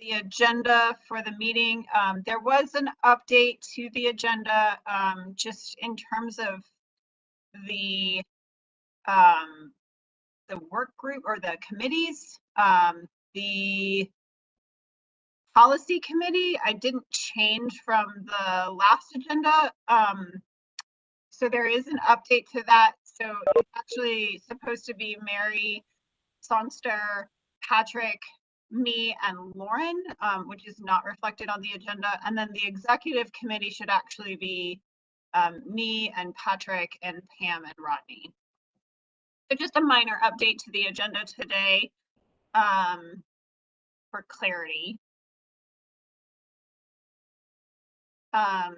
the agenda for the meeting. There was an update to the agenda, just in terms of the work group or the committees. The policy committee, I didn't change from the last agenda. So there is an update to that. So it's actually supposed to be Mary, Songster, Patrick, me, and Lauren, which is not reflected on the agenda. And then the executive committee should actually be me and Patrick and Pam and Rodney. So just a minor update to the agenda today, for clarity. I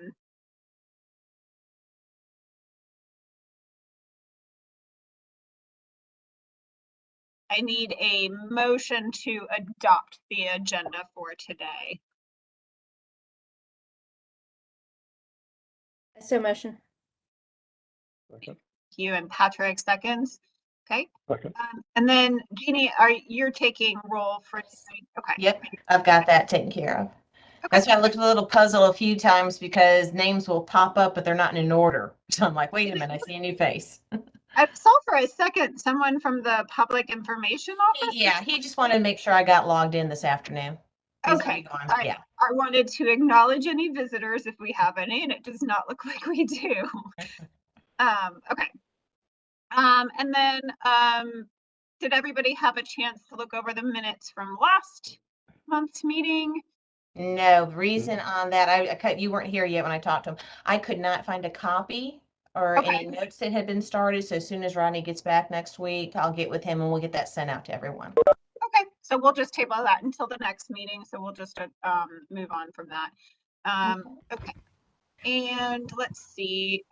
need a motion to adopt the agenda for today. So motion. Okay. You and Patrick seconds. Okay. Okay. And then Jeannie, you're taking roll for today? Okay. Yep, I've got that taken care of. That's why I looked a little puzzled a few times because names will pop up, but they're not in an order. So I'm like, wait a minute, I see a new face. I saw for a second someone from the Public Information Office. Yeah, he just wanted to make sure I got logged in this afternoon. He's Okay. going, yeah. I wanted to acknowledge any visitors if we have any, and it does not look like we do. Okay. And then did everybody have a chance to look over the minutes from last month's meeting? No, the reason on that, you weren't here yet when I talked to him. I could not find a copy or any notes that had been started. So as soon as Rodney gets back next week, I'll get with him and we'll get that sent out to everyone. Okay, so we'll just table that until the next meeting. So we'll just move on from that. Okay, and let's see.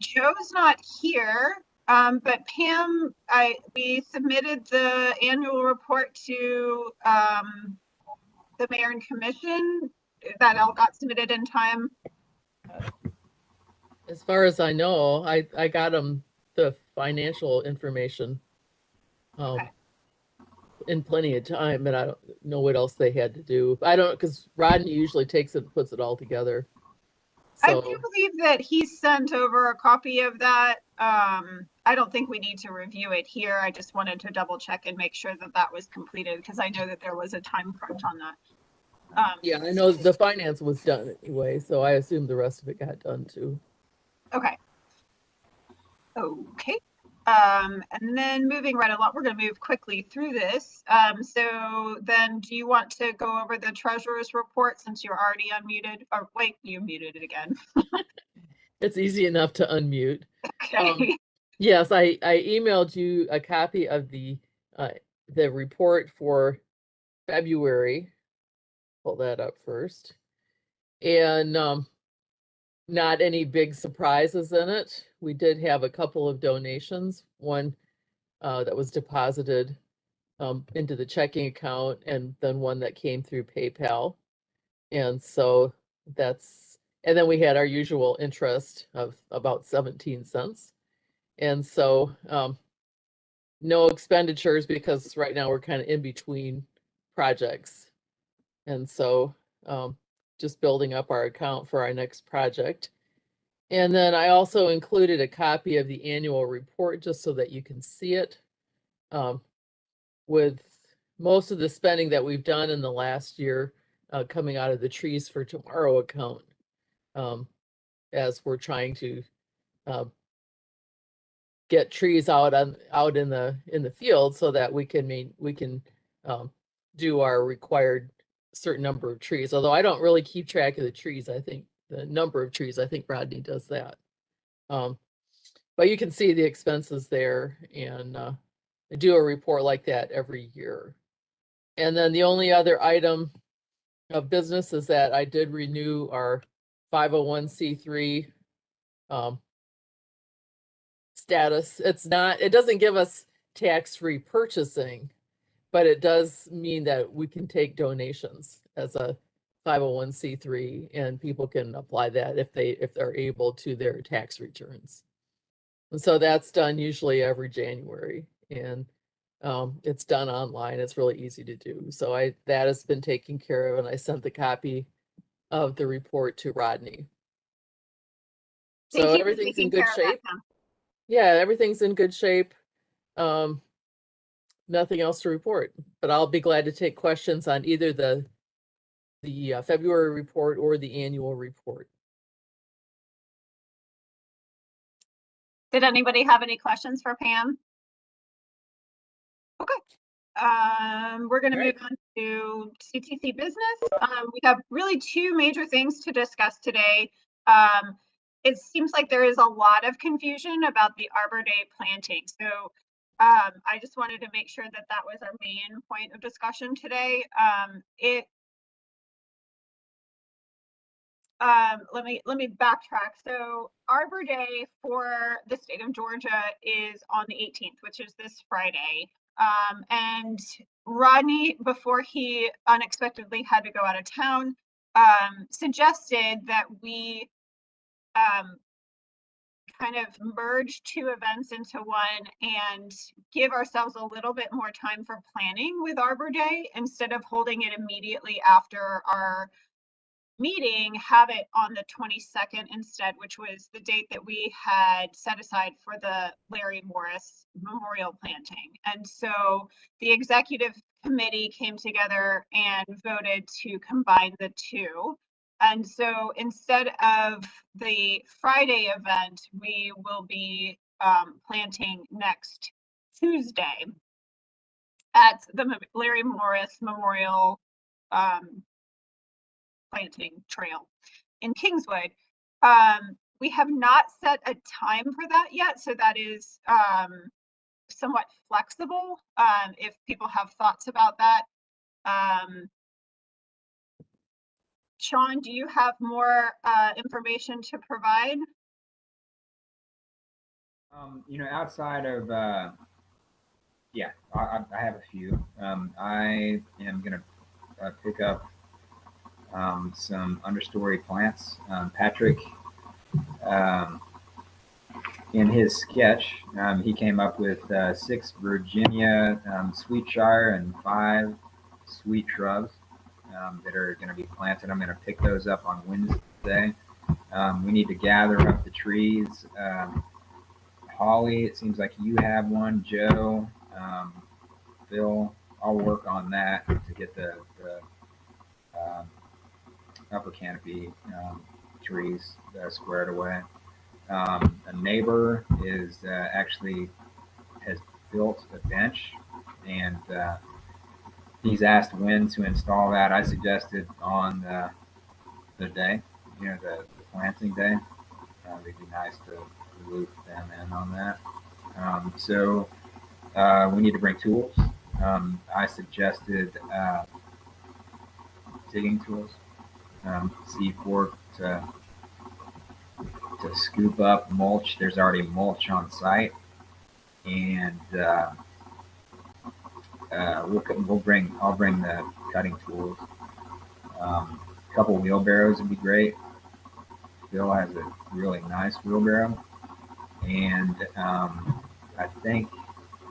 Joe's not here, but Pam, we submitted the annual report to the mayor and commission. That all got submitted in time. As far as I know, I got them the financial information in plenty of time, and I don't know what else they had to do. I don't, because Rodney usually takes it and puts it all together. So, I do believe that he sent over a copy of that. I don't think we need to review it here. I just wanted to double check and make sure that that was completed because I know that there was a time crunch on that. yeah, I know the finance was done anyway, so I assume the rest of it got done too. Okay. Okay. And then moving right along, we're going to move quickly through this. So then do you want to go over the treasurer's report since you're already unmuted? Or wait, you muted it again. It's easy enough to unmute. Okay. Yes, I emailed you a copy of the report for February. Pull that up first. And not any big surprises in it. We did have a couple of donations, one that was deposited into the checking account, and then one that came through PayPal. And so and then we had our usual interest of about 17 cents. And so no expenditures because right now we're kind of in between projects. And so just building up our account for our next project. And then I also included a copy of the annual report just so that you can see it. With most of the spending that we've done in the last year coming out of the Trees for Tomorrow account, as we're trying to get trees out in the field so that we can do our required certain number of trees. Although I don't really keep track of the trees, I think the number of trees, I think Rodney does that. But you can see the expenses there, and I do a report like that every year. And then the only other item of business is that I did renew our 501c3 status. It doesn't give us tax-free purchasing, but it does mean that we can take donations as a 501c3, and people can apply that if they're able to their tax returns. And so that's done usually every January. And It's done online. It's really easy to do. So that has been taken care of, and I sent the copy of the report to Rodney. Thank So you for everything's in taking good care of that, shape. Pam. Yeah, everything's in good shape. Nothing else to report, but I'll be glad to take questions on either the February report or the annual report. Did anybody have any questions for Pam? Okay. We're going to move on to CTC business. We have really two major things to discuss today. It seems like there is a lot of confusion about the Arbor Day planting. So I just wanted to make sure that that was our main point of discussion today. Let me backtrack. So Arbor Day for the state of Georgia is on the 18th, which is this Friday. And Rodney, before he unexpectedly had to go out of town, suggested that we kind of merge two events into one and give ourselves a little bit more time for planning with Arbor Day instead of holding it immediately after our meeting, have it on the 22nd instead, which was the date that we had set aside for the Larry Morris Memorial planting. And so the executive committee came together and voted to combine the two. And so instead of the Friday event, we will be planting next Tuesday at the Larry Morris Memorial planting trail in Kingswood. We have not set a time for that yet, so that is somewhat flexible if people have thoughts about that. Sean, do you have more information to provide? Outside of, yeah, I have a few. I am going to pick up some understory plants. Patrick, in his sketch, he came up with 6 Virginia sweetshire and 5 sweet shrubs that are going to be planted. I'm going to pick those up on Wednesday. We need to gather up the trees. Holly, it seems like you have one. Joe, Phil, I'll work on that to get the upper canopy trees squared away. A neighbor is actually has built a bench, and he's asked when to install that. I suggested on the day, the planting day. It'd be nice to loop them in on that. So we need to bring tools. I suggested digging tools, C4 to scoop up mulch. There's already mulch on site, and I'll bring the cutting tools. A couple wheelbarrows would be great. Bill has a really nice wheelbarrow, and I think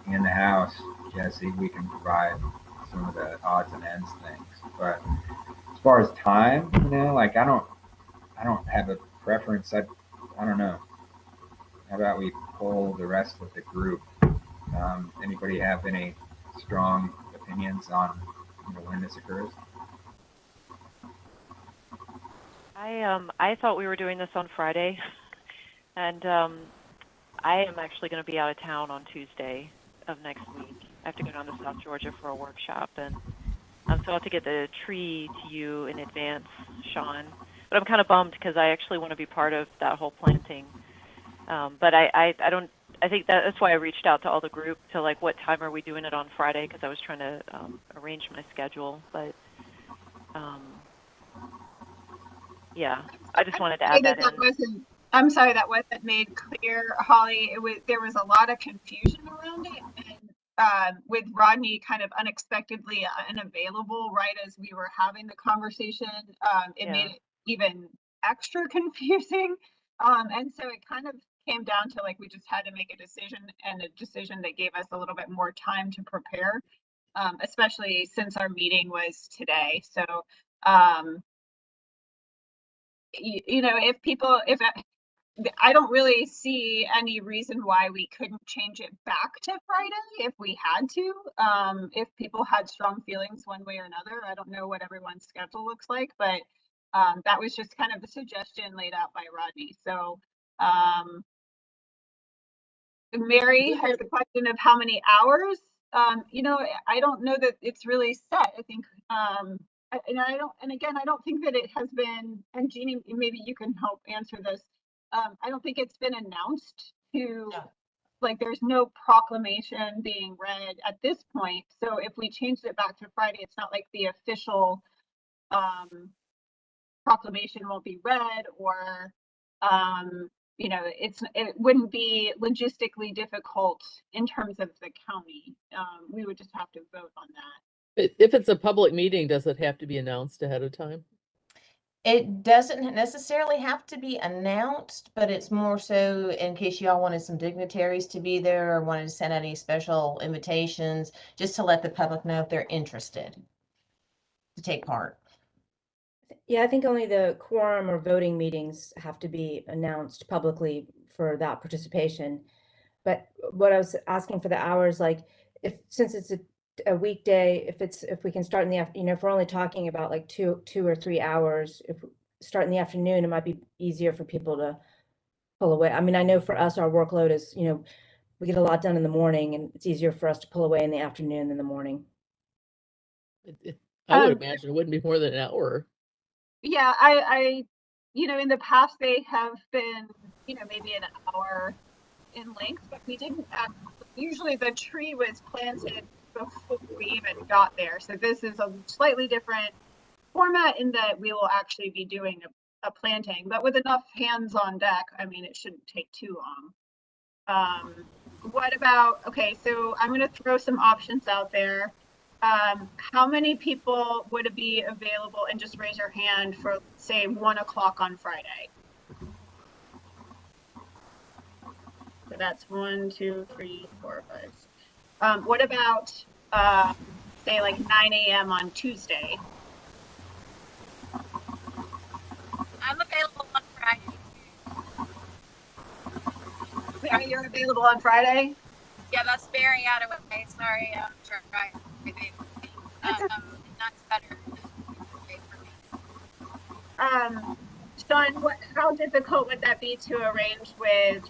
in the house, Jesse, we can provide some of the odds and ends things. But as far as time, like I don't have a preference. I don't know. How about we poll the rest of the group? Anybody have any strong opinions on when this occurs? I thought we were doing this on Friday, and I am actually going to be out of town on Tuesday of next week. I have to go down to South Georgia for a workshop, and so I'll have to get the tree to you in advance, Sean. But I'm kind of bummed because I actually want to be part of that whole planting. But I don't. I think that's why I reached out to all the group to like, what time are we doing it on Friday? Because I was trying to arrange my schedule, but yeah, I just wanted to add that in. I'm sorry that wasn't made clear, Holly. There was a lot of confusion around it, and with Rodney kind of unexpectedly unavailable right as we were having the conversation, it made it even extra confusing. And so it kind of came down to like, we just had to make a decision, and a decision that gave us a little bit more time to prepare, especially since our meeting was today. So, you know, if I don't really see any reason why we couldn't change it back to Friday if we had to. If people had strong feelings one way or another, I don't know what everyone's schedule looks like, but that was just kind of the suggestion laid out by Rodney. So Mary has the question of how many hours. You know, I don't know that it's really set. I think, and again, I don't think that it has been, and Jeannie, maybe you can help answer this. I don't think it's been announced to, like, there's no proclamation being read at this point. So if we changed it back to Friday, it's not like the official proclamation won't be read, or you know, it wouldn't be logistically difficult in terms of the county. We would just have to vote on that. If it's a public meeting, does it have to be announced ahead of time? It doesn't necessarily have to be announced, but it's more so in case y'all wanted some dignitaries to be there or wanted to send any special invitations, just to let the public know if they're interested to take part. Yeah, I think only the quorum or voting meetings have to be announced publicly for that participation. But what I was asking for the hours, like, since it's a weekday, if we can start in the afternoon, you know, if we're only talking about like 2 or 3 hours, if we start in the afternoon, it might be easier for people to pull away. I mean, I know for us, our workload is, you know, we get a lot done in the morning, and it's easier for us to pull away in the afternoon than the morning. I would imagine it wouldn't be more than an hour. Yeah, I, you know, in the past they have been, you know, maybe an hour in length, but we didn't usually the tree was planted before we even got there. So this is a slightly different format in that we will actually be doing a planting, but with enough hands on deck, I mean, it shouldn't take too long. What about, okay, so I'm going to throw some options out there. How many people would it be available, and just raise your hand, for say 1 o'clock on Friday? So that's 1, 2, 3, 4, 5. What about say like 9 a.m. on Tuesday? I'm available on Friday. Mary, you're available on Friday? Yeah, that's very out of way. Sorry, I'm driving. That's better. Great for me. Sean, how difficult would that be to arrange with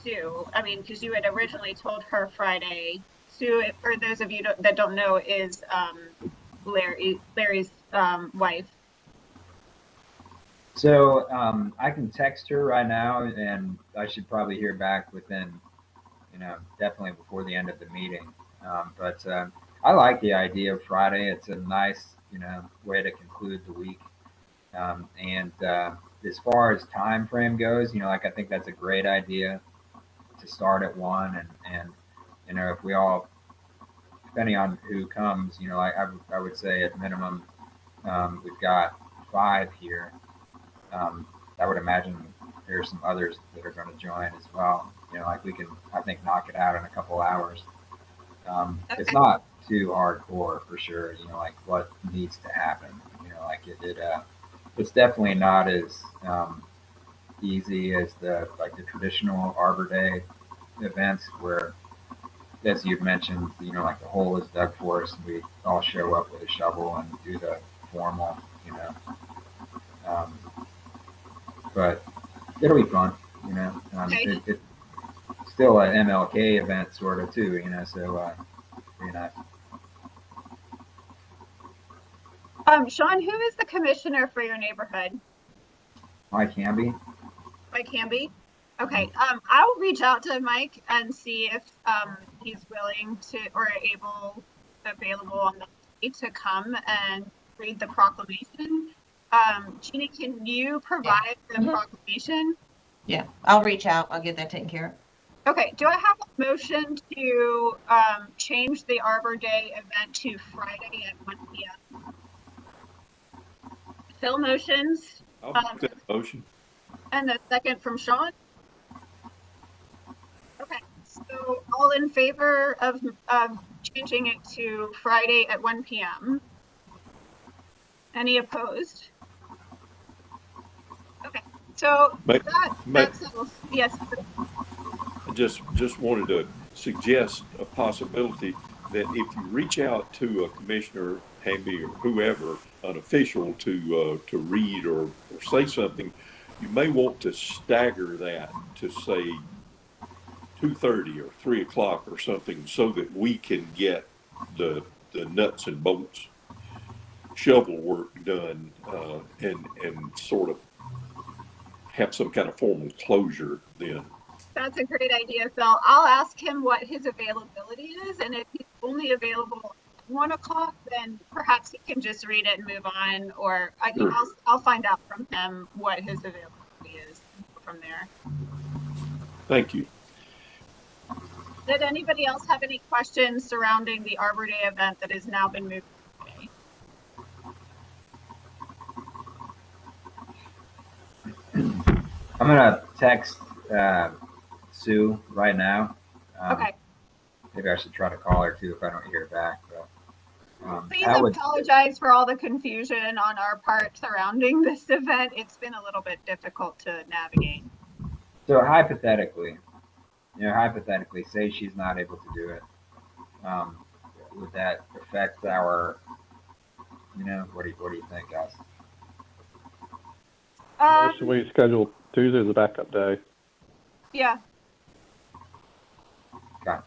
Sue? I mean, because you had originally told her Friday. Sue, for those of you that don't know, is Larry's wife. So I can text her right now, and I should probably hear back within, you know, definitely before the end of the meeting. But I like the idea of Friday. It's a nice, you know, way to conclude the week. And as far as time frame goes, you know, like, I think that's a great idea to start at 1, and you know, if we all, depending on who comes, you know, I would say at minimum we've got 5 here. I would imagine there's some others that are going to join as well. You know, like, we can, I think, knock it out in a couple hours. Okay. It's not too hardcore for sure. You know, like what needs to happen. You know, like it's definitely not as easy as the traditional Arbor Day events where, as you've mentioned, you know, like the hole is dug for us and we all show up with a shovel and do the formal, you know. But it'll be fun, you know. Okay. It's still an MLK event sort of too, you know. So pretty nice. Sean, who is the commissioner for your neighborhood? Mike Hamby. Mike Hamby? Okay, I'll reach out to Mike and see if he's willing to, or available on the day to come and read the proclamation. Jeannie, can you provide the proclamation? Yeah, I'll reach out. I'll get that taken care of. Okay, do I have a motion to change the Arbor Day event to Friday at 1 p.m.? Phil motions. I'll make that motion. And a second from Sean. all in favor of changing it to Friday at 1 p.m.? Any opposed? Okay, so that settles. Yes. I just wanted to suggest a possibility that if you reach out to a commissioner, Hamby, or whoever, an official to read or say something, you may want to stagger that to say 2:30 or 3 o'clock or something, so that we can get the nuts and bolts shovel work done, and sort of have some kind of formal closure then. That's a great idea, Phil. I'll ask him what his availability is, and if he's only available at 1 o'clock, then perhaps he can just read it and move on, or Sure. I'll find out from him what his availability is from there. Thank you. Did anybody else have any questions surrounding the Arbor Day event that has now been moved today? I'm gonna text Sue right now. Okay. Maybe I should try to call her too if I don't hear back. But Please apologize for all the confusion on our part surrounding this event. It's been a little bit difficult to navigate. So hypothetically, say she's not able to do it. Would that affect our? What do you think, guys? Should we schedule Tuesday as a backup day? Yeah. Okay.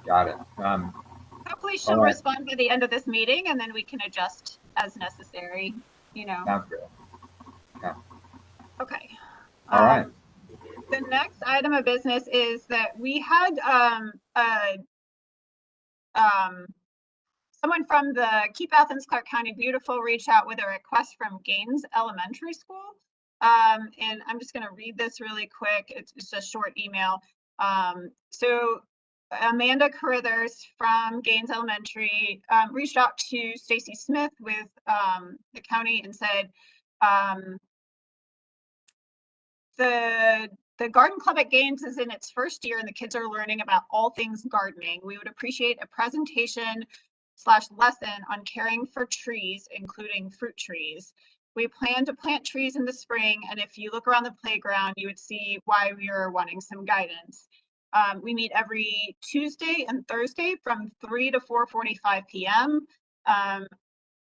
Got it. Hopefully she'll respond by the end of this meeting, and then we can adjust as necessary. Sounds good. Okay. Okay. All right. The next item of business is that we had someone from the Keep Athens-Clarke County Beautiful reach out with a request from Gaines Elementary School. And I'm just going to read this really quick. It's just a short email. So Amanda Carruthers from Gaines Elementary reached out to Stacy Smith with the county and said, the garden club at Gaines is in its first year and the kids are learning about all things gardening. We would appreciate a presentation / lesson on caring for trees, including fruit trees. We plan to plant trees in the spring, and if you look around the playground, you would see why we are wanting some guidance. We meet every Tuesday and Thursday from 3 to 4:45 p.m.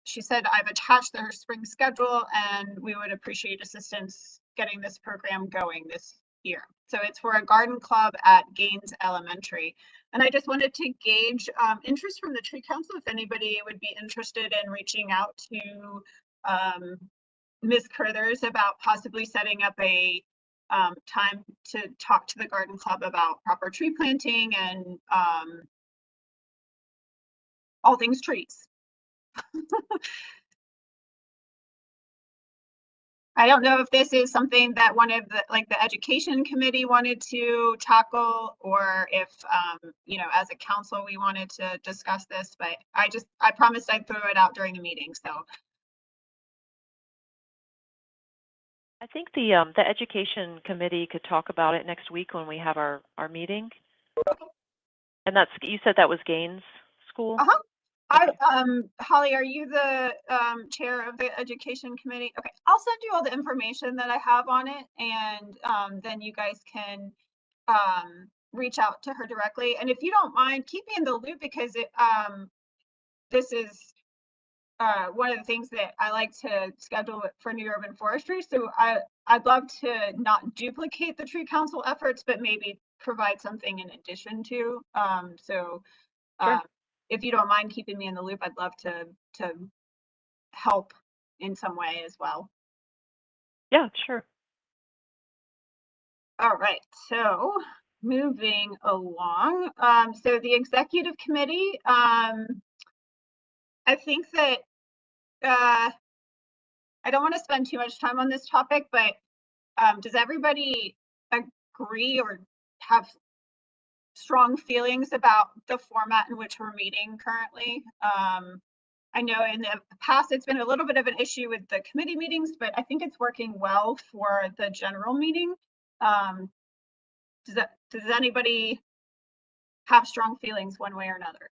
She said, I've attached her spring schedule and we would appreciate assistance getting this program going this year. So it's for a garden club at Gaines Elementary. And I just wanted to gauge interest from the Tree Council if anybody would be interested in reaching out to Ms. Carruthers about possibly setting up a time to talk to the garden club about proper tree planting and all things trees. I don't know if this is something that one of the education committee wanted to tackle, or if as a council we wanted to discuss this, but I promised I'd throw it out during the meeting. So I think the education committee could talk about it next week when we have our meeting. And you said that was Gaines School? Uh-huh. Holly, are you the chair of the education committee? Okay, I'll send you all the information that I have on it, and then you guys can reach out to her directly. And if you don't mind, keep me in the loop, because this is one of the things that I like to schedule for New Urban Forestry. So I'd love to not duplicate the Tree Council efforts, but maybe provide something in addition to. Sure. If you don't mind keeping me in the loop, I'd love to help in some way as well. Yeah, sure. All right, so moving along. So the executive committee, I think that I don't want to spend too much time on this topic, but does everybody agree or have strong feelings about the format in which we're meeting currently? I know in the past it's been a little bit of an issue with the committee meetings, but I think it's working well for the general meeting. Does does anybody have strong feelings one way or another?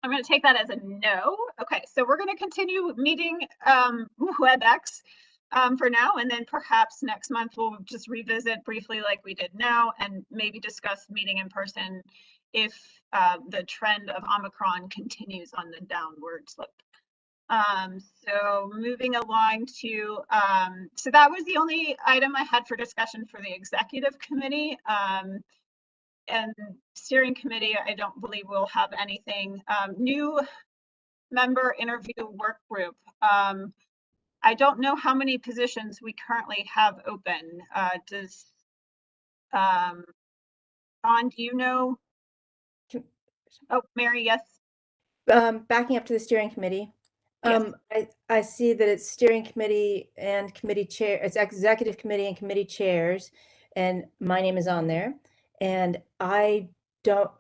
I'm going to take that as a no. Okay, so we're going to continue meeting WebEx for now, and then perhaps next month we'll just revisit briefly like we did now, and maybe discuss meeting in person if the trend of Omicron continues on the downward slope. So moving along to, so that was the only item I had for discussion for the executive committee. And steering committee, I don't believe we'll have anything. New member interview work group. I don't know how many positions we currently have open. Ron, do you know? Oh, Mary, yes. Backing up to the steering committee. Yes. I see that it's steering committee and committee chair, it's executive committee and committee chairs, and my name is on there. And I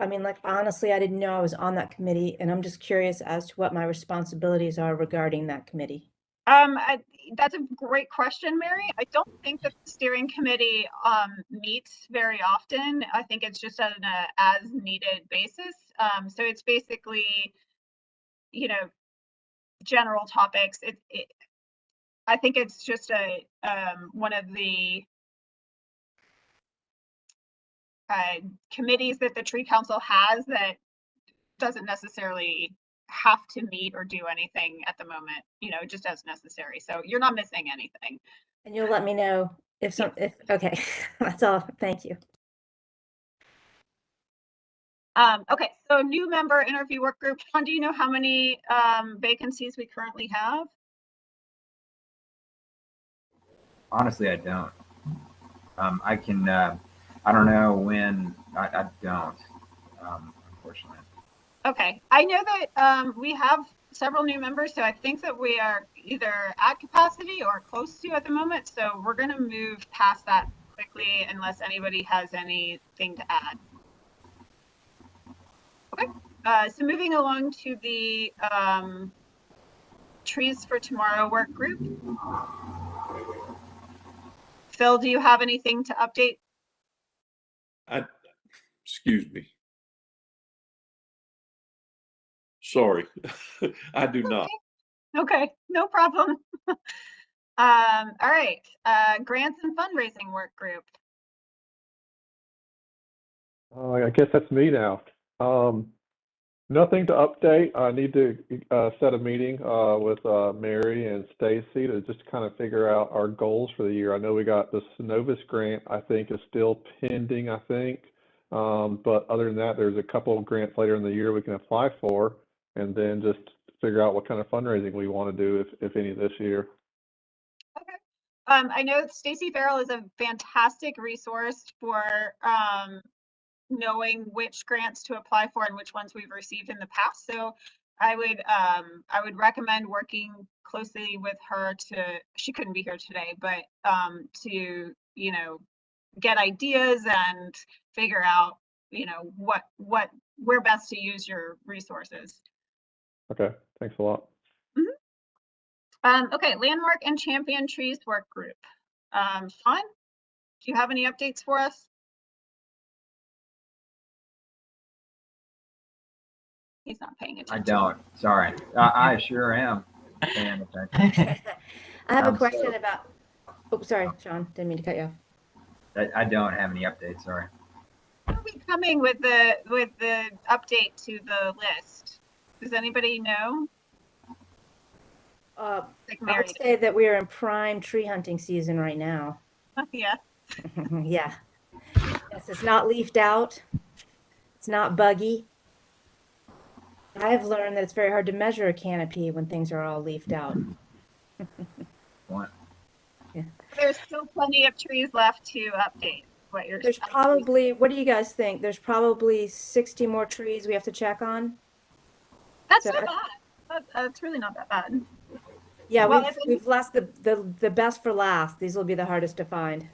mean, like, honestly, I didn't know I was on that committee, and I'm just curious as to what my responsibilities are regarding that committee. That's a great question, Mary. I don't think that the steering committee meets very often. I think it's just on a as needed basis. So it's basically, you know, general topics. I think it's just a one of the committees that the Tree Council has that doesn't necessarily have to meet or do anything at the moment, you know, just as necessary. So you're not missing anything. And you'll let me know if okay, that's all. Thank you. Okay, so new member interview work group. Sean, do you know how many vacancies we currently have? Honestly, I don't. I can, I don't know when, I don't, unfortunately. Okay, I know that we have several new members, so I think that we are either at capacity or close to at the moment. So we're going to move past that quickly unless anybody has anything to add. Okay, so moving along to the Trees for Tomorrow work group. Phil, do you have anything to update? Excuse me. Sorry, I do not. Okay, no problem. All right, grants and fundraising work group. I guess that's me now. Nothing to update. I need to set a meeting with Mary and Stacy to just kind of figure out our goals for the year. I know we got the Synovus grant, I think, is still pending, I think. But other than that, there's a couple of grants later in the year we can apply for, and then just figure out what kind of fundraising we want to do, if any, this year. Okay. I know Stacy Farrell is a fantastic resource for knowing which grants to apply for and which ones we've received in the past. So I would recommend working closely with her she couldn't be here today, but to, you know, get ideas and figure out, you know, where best to use your resources. Okay, thanks a lot. Mm-hmm. Okay, Landmark and Champion Trees work group. Sean, do you have any updates for us? He's not paying attention. I don't, sorry. I sure am paying attention. I have a question about, oh, sorry, Sean, didn't mean to cut you off. I don't have any updates, sorry. When are we coming with the update to the list? Does anybody know? I would say that we are in prime tree hunting season right now. Yeah. Yeah. Yes, it's not leafed out. It's not buggy. I've learned that it's very hard to measure a canopy when things are all leafed out. What? Yeah. There's still plenty of trees left to update. There's probably, what do you guys think? There's probably 60 more trees we have to check on. That's not bad. That's really not that bad. Yeah, well, we've left the best for last. These will be the hardest to find.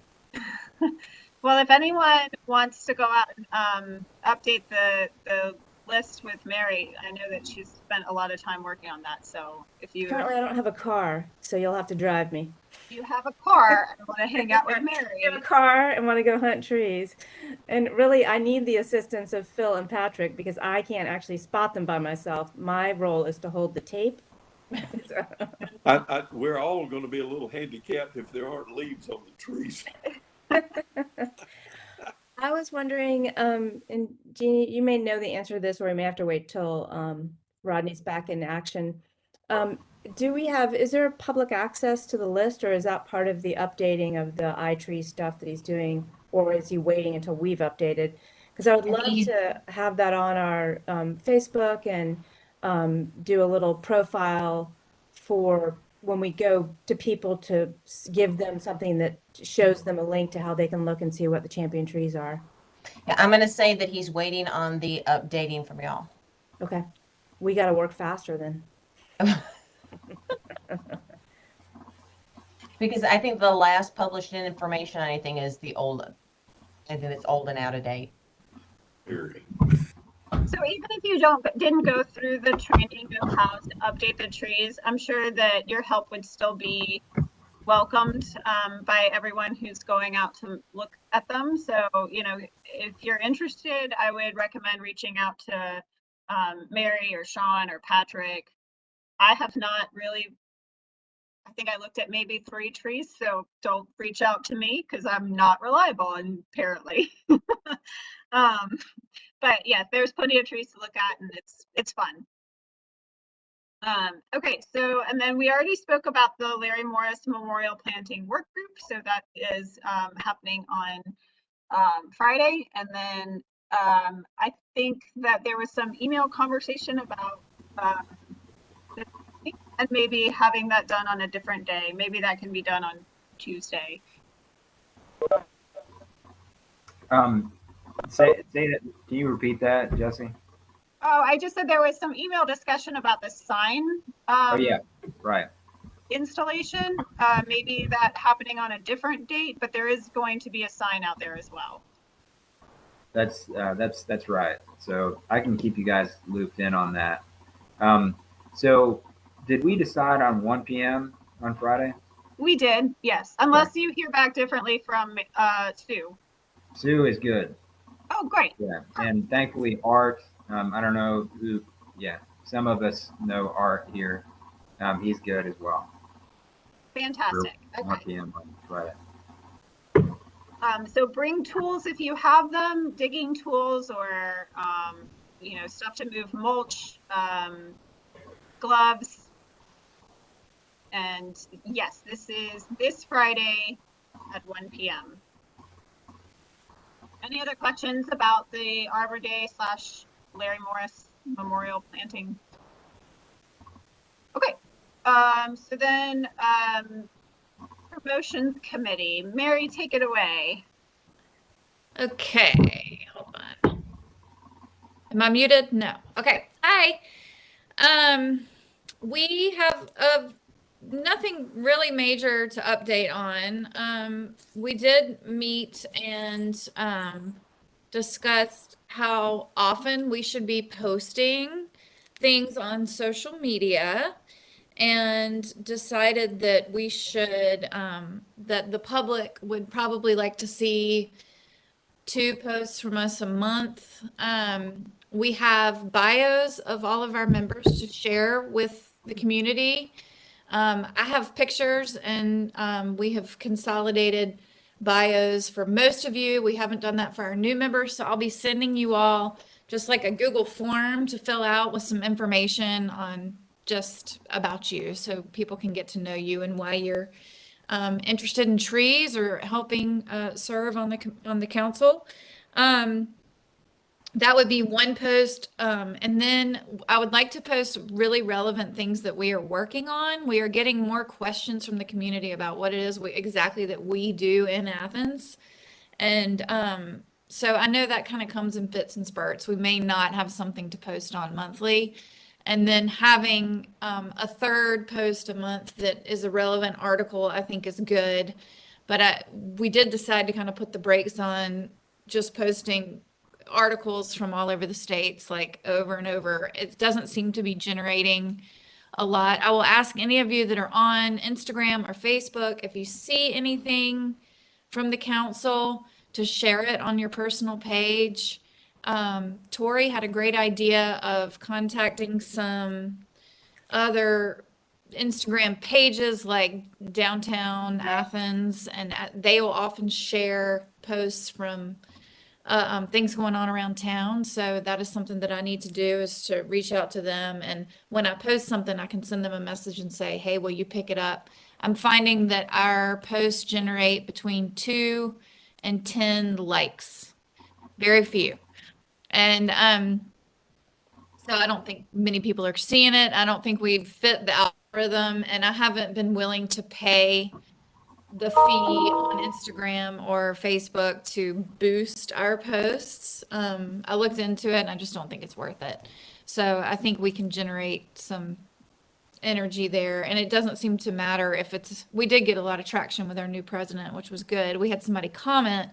Well, if anyone wants to go out and update the list with Mary. I know that she's spent a lot of time working on that. So if you Currently, I don't have a car, so you'll have to drive me. have a car and want to hang out with I have a Mary, car and want to go hunt trees. And really, I need the assistance of Phil and Patrick because I can't actually spot them by myself. My role is to hold the tape. We're all going to be a little handicapped if there aren't leaves on the trees. I was wondering, and Jeannie, you may know the answer to this, or we may have to wait till Rodney's back in action. Is there public access to the list, or is that part of the updating of the iTree stuff that he's doing, or is he waiting until we've updated? Because I would love to have that on our Facebook and do a little profile for when we go to people to give them something that shows them a link to how they can look and see what the champion trees are. Yeah, I'm gonna say that he's waiting on the updating from y'all. Okay. We got to work faster then. Because I think the last published information on anything is the old, I think it's old and out of date. Very. so even if you didn't go through the training of how to update the trees, I'm sure that your help would still be welcomed by everyone who's going out to look at them. So, if you're interested, I would recommend reaching out to Mary or Sean or Patrick. I have not really, I think I looked at maybe 3 trees, so don't reach out to me because I'm not reliable, and apparently. But yeah, there's plenty of trees to look at, and it's fun. Okay, so, and then we already spoke about the Larry Morris Memorial Planting Work Group. So that is happening on Friday. And then I think that there was some email conversation about and maybe having that done on a different day. Maybe that can be done on Tuesday. Say that. Can you repeat that, Jesse? Oh, I just said there was some email discussion about the sign. Oh yeah, right. Installation, maybe that happening on a different date, but there is going to be a sign out there as well. That's right. So I can keep you guys looped in on that. So did we decide on 1 p.m. on Friday? We did, yes, unless you hear back differently from Sue. Sue is good. Oh, great. Yeah, and thankfully Art, I don't know who, yeah, some of us know Art here. He's good as well. Fantastic. For 1 p.m. on Friday. So bring tools if you have them, digging tools or, stuff to move mulch, gloves. And yes, this is this Friday at 1 p.m. Any other questions about the Arbor Day / Larry Morris Memorial Planting? Okay, so then Promotions Committee. Mary, take it away. Okay, hold on. Am I muted? No. Okay. Hi. We have nothing really major to update on. We did meet and discussed how often we should be posting things on social media, and decided that we should that the public would probably like to see 2 posts from us a month. We have bios of all of our members to share with the community. I have pictures, and we have consolidated bios for most of you. We haven't done that for our new members, so I'll be sending you all just like a Google form to fill out with some information on just about you, so people can get to know you and why you're interested in trees or helping serve on the council. That would be 1 post. And then I would like to post really relevant things that we are working on. We are getting more questions from the community about what it is exactly that we do in Athens. And so I know that kind of comes in fits and spurts. We may not have something to post on monthly. And then having a 3rd post a month that is a relevant article, I think is good. But we did decide to kind of put the brakes on just posting articles from all over the states, like over and over. It doesn't seem to be generating a lot. I will ask any of you that are on Instagram or Facebook, if you see anything from the council, to share it on your personal page. Tori had a great idea of contacting some other Instagram pages like Downtown Athens, and they will often share posts from things going on around town. So that is something that I need to do, is to reach out to them. And when I post something, I can send them a message and say, hey, will you pick it up? I'm finding that our posts generate between 2 and 10 likes, very few. And so I don't think many people are seeing it. I don't think we've fit the algorithm, and I haven't been willing to pay the fee on Instagram or Facebook to boost our posts. I looked into it and I just don't think it's worth it. So I think we can generate some energy there, and it doesn't seem to matter if it's, we did get a lot of traction with our new president, which was good. We had somebody comment,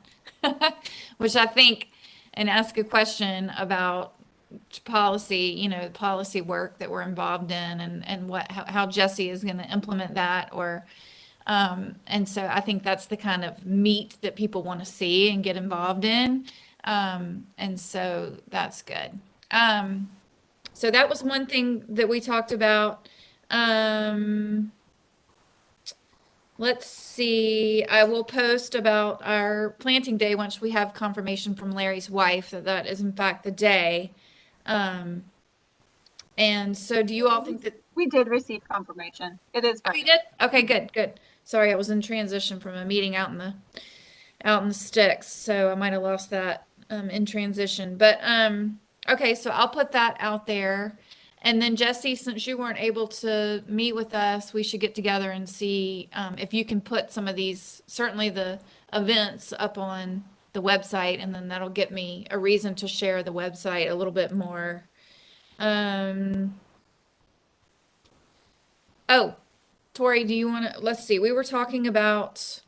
which I think, and ask a question about policy, you know, policy work that we're involved in, and what, how Jesse is going to implement that, or and so I think that's the kind of meat that people want to see and get involved in. And so that's good. So that was one thing that we talked about. Let's see, I will post about our planting day once we have confirmation from Larry's wife that that is in fact the day. And so do you all think that We did receive confirmation. It is Oh, Friday. you did? Okay, good, good. Sorry, I was in transition from a meeting out in the sticks, so I might have lost that in transition. But okay, so I'll put that out there. And then Jesse, since you weren't able to meet with us, we should get together and see if you can put some of these, certainly the events, up on the website, and then that'll get me a reason to share the website a little bit more. Oh, Tori, do you want to, let's see, we were talking about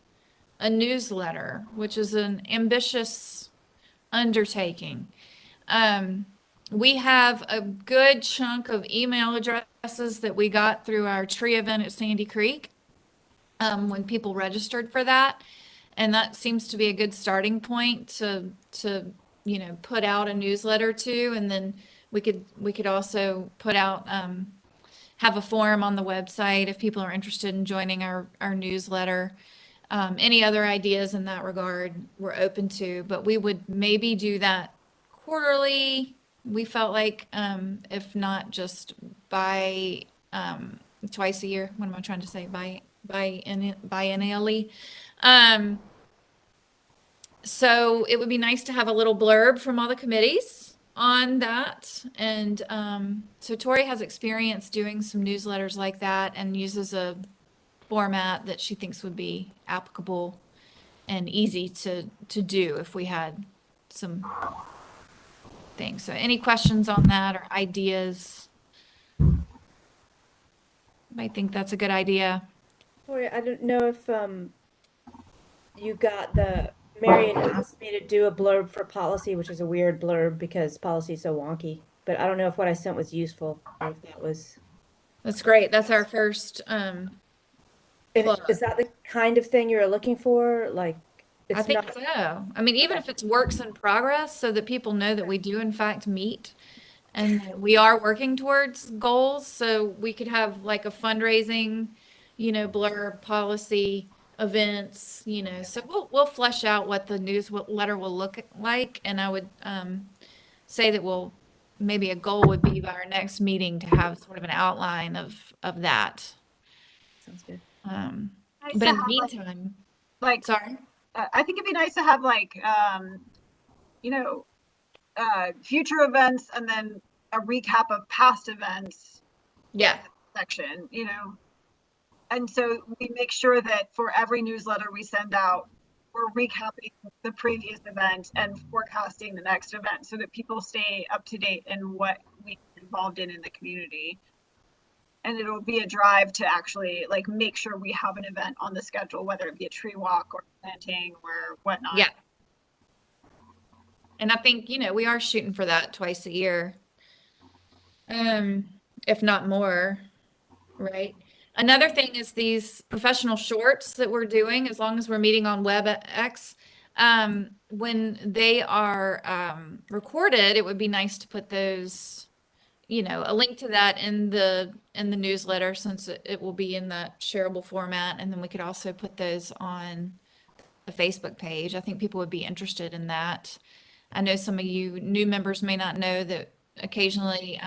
a newsletter, which is an ambitious undertaking. We have a good chunk of email addresses that we got through our tree event at Sandy Creek, when people registered for that. And that seems to be a good starting point to, you know, put out a newsletter to, and then we could also put out, have a forum on the website if people are interested in joining our newsletter. Any other ideas in that regard, we're open to, but we would maybe do that quarterly. We felt like, if not just by twice a year. What am I trying to say? Biennially. So it would be nice to have a little blurb from all the committees on that. And so Tori has experience doing some newsletters like that, and uses a format that she thinks would be applicable and easy to do if we had some things. So any questions on that or ideas? I think that's a good idea. Tori, I don't know if you got the, Marion asked me to do a blurb for policy, which is a weird blurb because policy is so wonky. But I don't know if what I sent was useful or if that was. That's great. That's our first plug. Is that the kind of thing you're looking for? Like, I it's think not. so. I mean, even if it's works in progress, so that people know that we do in fact meet and that we are working towards goals. So we could have like a fundraising, you know, blurb, policy, events, you know. So we'll flesh out what the newsletter will look like, and I would say that maybe a goal would be by our next meeting to have sort of an outline of that. Sounds good. Nice But to in the have, meantime, like, sorry. I think it'd be nice to have like, you know, future events and then a recap of past events. Yeah. Section, you know. And so we make sure that for every newsletter we send out, we're recapping the previous event and forecasting the next event so that people stay up to date in what we're involved in the community. And it'll be a drive to actually like make sure we have an event on the schedule, whether it be a tree walk or planting or whatnot. Yeah. And I think, you know, we are shooting for that twice a year. If not more, right? Another thing is these professional shorts that we're doing, as long as we're meeting on WebEx, when they are recorded, it would be nice to put those, you know, a link to that in the newsletter, since it will be in that shareable format, and then we could also put those on the Facebook page. I think people would be interested in that. I know some of you new members may not know that occasionally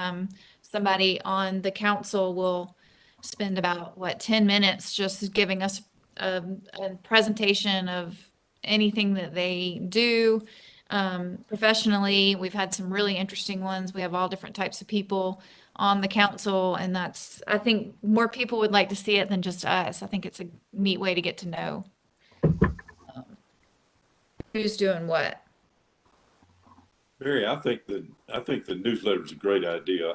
somebody on the council will spend about, what, 10 minutes just giving us a presentation of anything that they do professionally. We've had some really interesting ones. We have all different types of people on the council, and that's, I think more people would like to see it than just us. I think it's a neat way to get to know who's doing what. Mary, I think the newsletter is a great idea.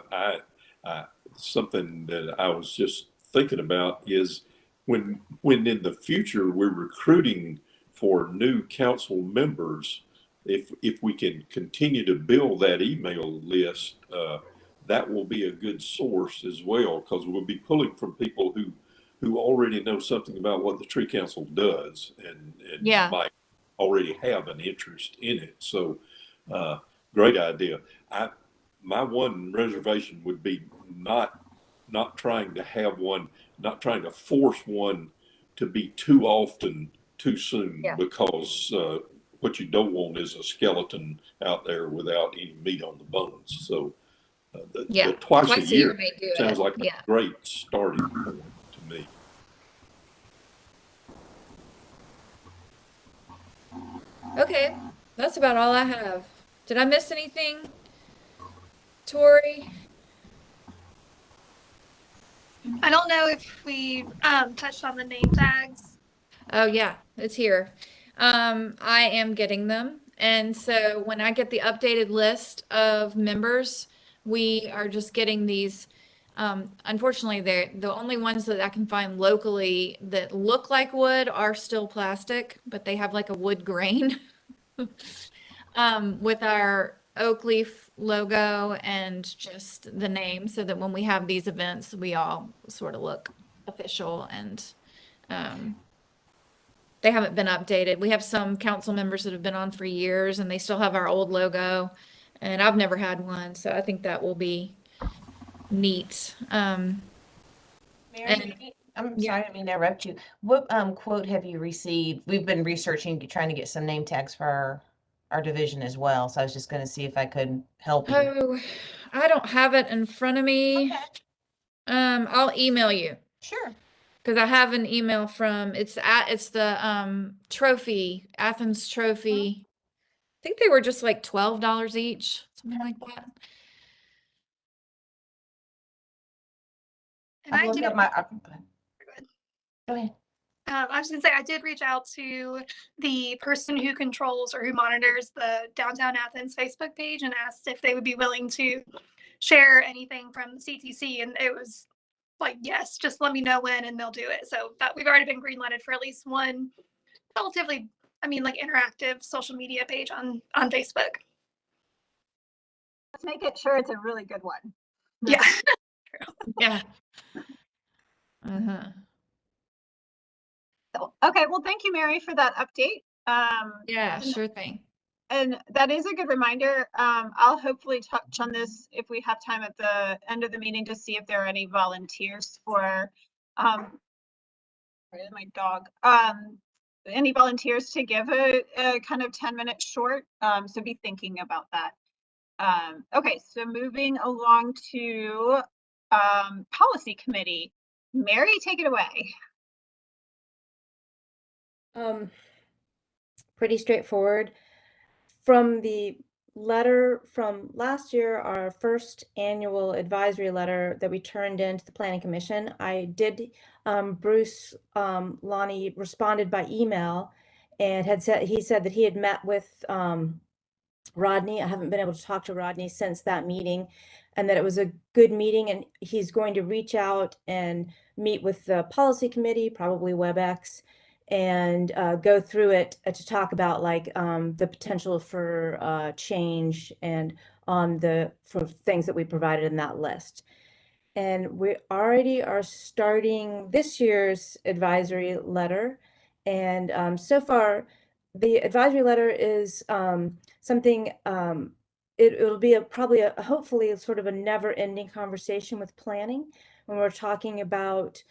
Something that I was just thinking about is when in the future we're recruiting for new council members, if we can continue to build that email list, that will be a good source as well, because we'll be pulling from people who already know something about what the tree council does and Yeah. might already have an interest in it. So. Great idea. My one reservation would be not trying to have one, not trying to force one to be too often too soon, Yeah. because what you don't want is a skeleton out there without any meat on the bones. So Yeah. the twice a year may do sounds it. like Yeah. a great starting point to me. Okay, that's about all I have. Did I miss anything, Tori? I don't know if we touched on the name tags. Oh yeah, it's here. I am getting them. And so when I get the updated list of members, we are just getting these. Unfortunately, they're the only ones that I can find locally that look like wood are still plastic, but they have like a wood grain with our oak leaf logo and just the name, so that when we have these events, we all sort of look official, and they haven't been updated. We have some council members that have been on for years and they still have our old logo, and I've never had one, so I think that will be neat. Mary, And I'm yeah. sorry, I didn't mean to interrupt you. What quote have you received? We've been researching, trying to get some name tags for our division as well. So I was just going to see if I could help you. Oh, I don't have it in front of me. Okay. I'll email you. Sure. Because I have an email from it's the trophy, Athens trophy. I think they were just like $12 each, something like that. And I did. Go ahead. I was going to say, I did reach out to the person who controls or who monitors the Downtown Athens Facebook page and asked if they would be willing to share anything from the CTC. And it was like, yes, just let me know when and they'll do it. So that we've already been greenlighted for at least one relatively, like interactive social media page on Facebook. Let's make it sure it's a really good one. Yeah. Yeah. Uh-huh. So, okay, well, thank you, Mary, for that update. Yeah, sure thing. And that is a good reminder. I'll hopefully touch on this if we have time at the end of the meeting to see if there are any volunteers for my dog. Any volunteers to give a kind of 10-minute short. So be thinking about that. Okay, so moving along to policy committee. Mary, take it away. Pretty straightforward. From the letter from last year, our first annual advisory letter that we turned in to the Planning Commission, I did, Bruce Lonnie responded by email and he said that he had met with Rodney. I haven't been able to talk to Rodney since that meeting, and that it was a good meeting, and he's going to reach out and meet with the policy committee, probably WebEx, and go through it to talk about like the potential for change and for things that we provided in that list. And we already are starting this year's advisory letter. And so far, the advisory letter is something, it'll be hopefully sort of a never-ending conversation with planning when we're talking about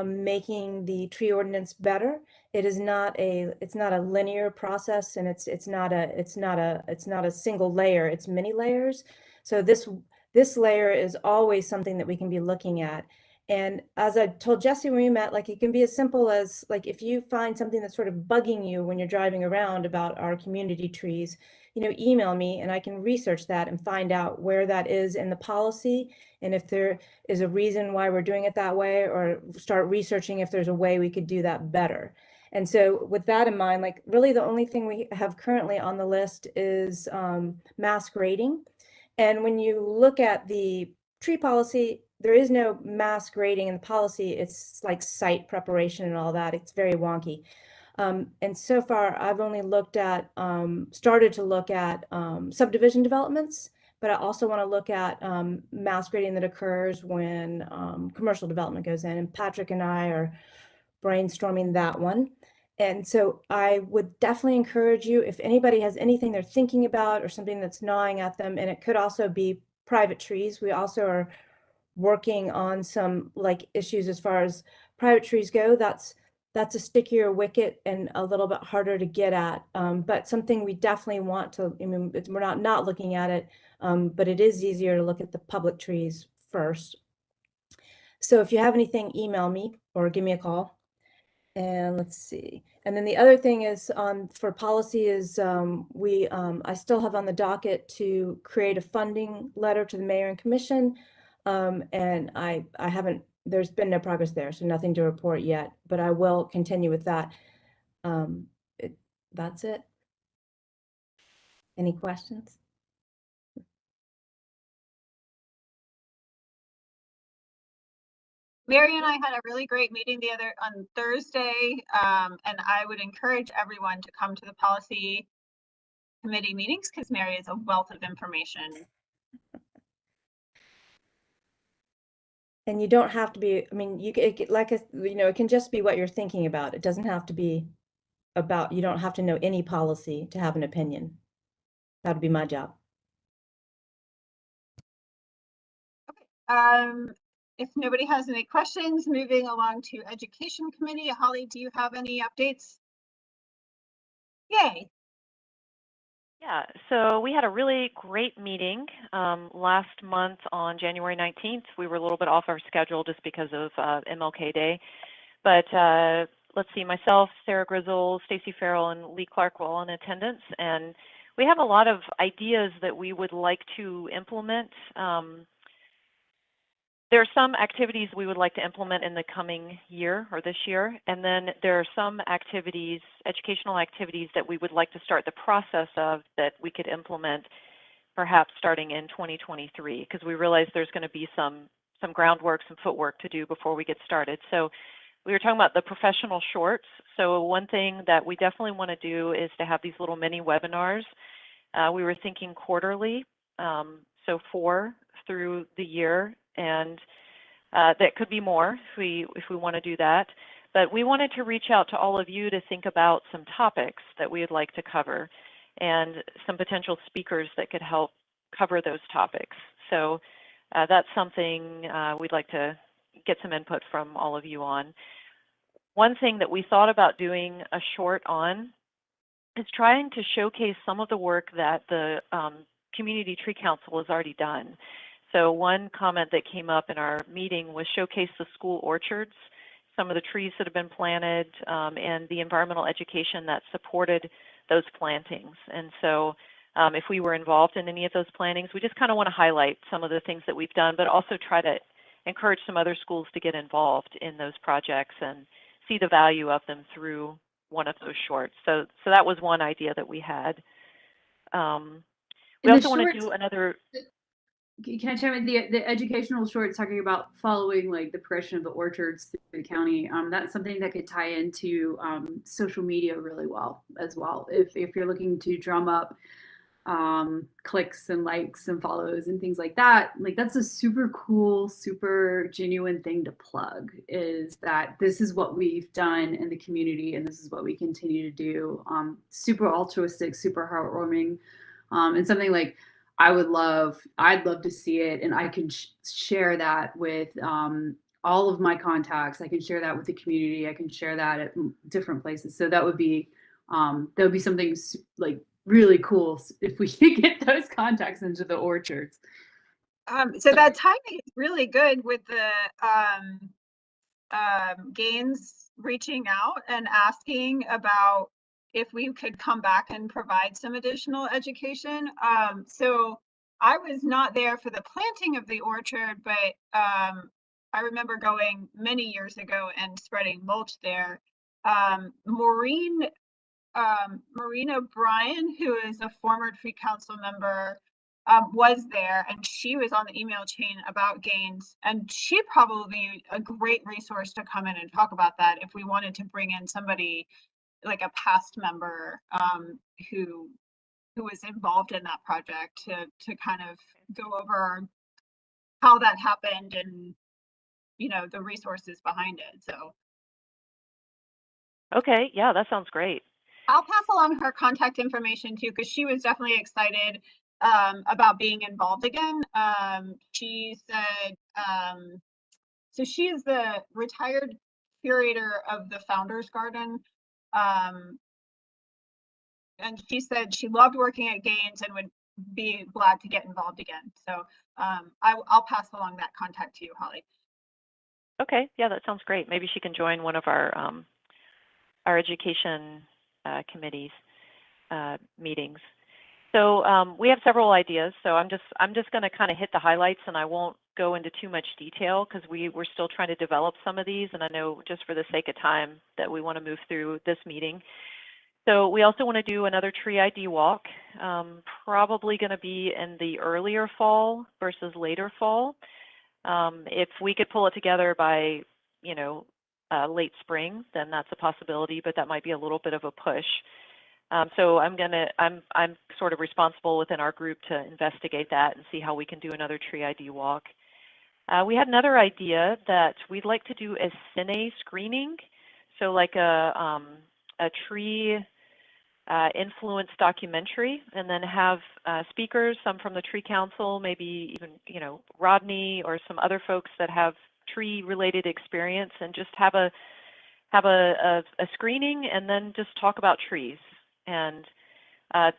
making the tree ordinance better. It's not a linear process, and it's not a single layer, it's many layers. So this layer is always something that we can be looking at. And as I told Jesse when we met, like it can be as simple as like if you find something that's sort of bugging you when you're driving around about our community trees, email me and I can research that and find out where that is in the policy and if there is a reason why we're doing it that way, or start researching if there's a way we could do that better. And so with that in mind, like really the only thing we have currently on the list is mass grading. And when you look at the tree policy, there is no mass grading in the policy. It's like site preparation and all that. It's very wonky. And so far, I've only started to look at subdivision developments, but I also want to look at mass grading that occurs when commercial development goes in. And Patrick and I are brainstorming that one. And so I would definitely encourage you, if anybody has anything they're thinking about or something that's gnawing at them, and it could also be private trees. We also are working on some like issues as far as private trees go. That's a stickier wicket and a little bit harder to get at, but something we definitely want to, we're not looking at it, but it is easier to look at the public trees first. So if you have anything, email me or give me a call. And let's see. And then the other thing is for policy is I still have on the docket to create a funding letter to the mayor and commission. And I haven't, there's been no progress there, so nothing to report yet, but I will continue with that. That's it. Any questions? Mary and I had a really great meeting on Thursday, and I would encourage everyone to come to the policy committee meetings because Mary is a wealth of information. And you don't have to be, it can just be what you're thinking about. It doesn't have to be about, you don't have to know any policy to have an opinion. That'd be my job. Okay. If nobody has any questions, moving along to Education Committee. Holly, do you have any updates? Yay. Yeah, so we had a really great meeting last month on January 19th. We were a little bit off our schedule just because of MLK Day. But let's see, myself, Sarah Grizzle, Stacy Farrell, and Lee Clark were all in attendance. And we have a lot of ideas that we would like to implement. There are some activities we would like to implement in the coming year or this year, and then there are some activities, educational activities, that we would like to start the process of that we could implement perhaps starting in 2023, because we realize there's going to be some groundwork, some footwork to do before we get started. So we were talking about the professional shorts. So one thing that we definitely want to do is to have these little mini webinars. We were thinking quarterly, so 4 through the year, and that could be more if we want to do that. But we wanted to reach out to all of you to think about some topics that we would like to cover and some potential speakers that could help cover those topics. So that's something we'd like to get some input from all of you on. One thing that we thought about doing a short on is trying to showcase some of the work that the Community Tree Council has already done. So one comment that came up in our meeting was showcase the school orchards, some of the trees that have been planted, and the environmental education that supported those plantings. And so if we were involved in any of those plantings, we just kind of want to highlight some of the things that we've done, but also try to encourage some other schools to get involved in those projects and see the value of them through one of those shorts. So that was one idea that we had. We also want to do another. can I chime in? The educational shorts talking about following like the progression of the orchards through the county. That's something that could tie into social media really well as well. If you're looking to drum up clicks and likes and follows and things like that, like that's a super cool, super genuine thing to plug, is that this is what we've done in the community and this is what we continue to do. Super altruistic, super heartwarming, and something like I'd love to see it, and I can share that with all of my contacts. I can share that with the community. I can share that at different places. So that would be something like really cool if we could get those contacts into the orchards. So that timing is really good with the Gaines reaching out and asking about if we could come back and provide some additional education. So I was not there for the planting of the orchard, but I remember going many years ago and spreading mulch there. Maureen O'Brien, who is a former tree council member, was there, and she was on the email chain about Gaines, and she'd probably be a great resource to come in and talk about that if we wanted to bring in somebody like a past member who was involved in that project to kind of go over how that happened and the resources behind it. So Okay, yeah, that sounds great. I'll pass along her contact information too, because she was definitely excited about being involved again. She said, so she is the retired curator of the Founders Garden. And she said she loved working at Gaines and would be glad to get involved again. So I'll pass along that contact to you, Holly. Okay, yeah, that sounds great. Maybe she can join one of our education committees meetings. So we have several ideas. So I'm just going to kind of hit the highlights, and I won't go into too much detail because we're still trying to develop some of these, and I know just for the sake of time that we want to move through this meeting. So we also want to do another tree ID walk, probably going to be in the earlier fall versus later fall. If we could pull it together by, late spring, then that's a possibility, but that might be a little bit of a push. So I'm sort of responsible within our group to investigate that and see how we can do another tree ID walk. We had another idea that we'd like to do a cine screening, so like a tree influence documentary, and then have speakers, some from the Tree Council, maybe even Rodney or some other folks that have tree-related experience, and just have a screening, and then just talk about trees. And